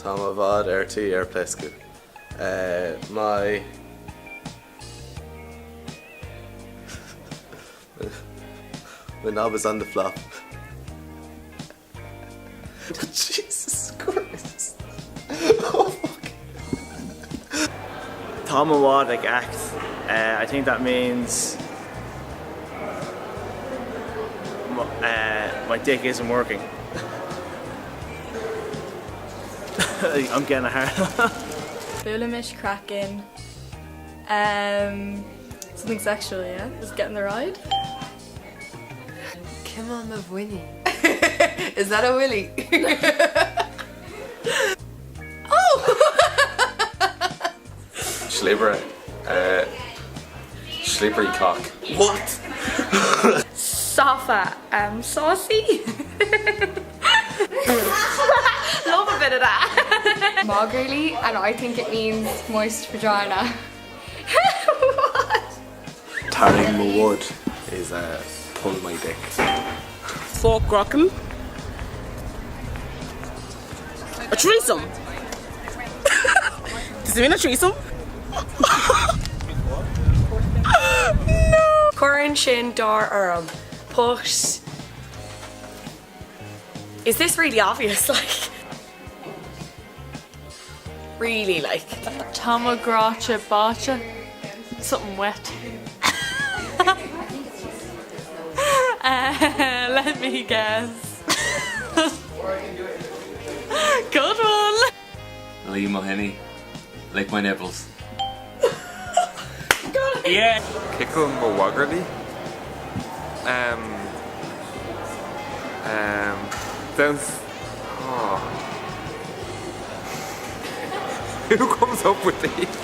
Tá má bhád tí plescu. My knob is on the flop. Jesus Christ. Oh fuck. Tá má bhád act. I think that means my dick isn't working. I'm getting a hard. Boolimish cracking. Something sexual, yeah? Just getting the ride. Cumann of Winnie. Is that a willy? Slippery. Slippery cock. What? Sofa. Saucy. Love a bit of that. Moggerly, and I think it means moist vagina. What? Tarring my wood is pull my dick. Fork rockin'. A threesome. Does it mean a threesome? No. Corin shin dar urum. Push. Is this really obvious? Like, really, like. Tamagracha bacha. Something wet. Let me guess. Good one. Lee Mohini, like my nipples. Yeah. Kickle Mawaggerly. Sounds. Oh. Who comes up with these?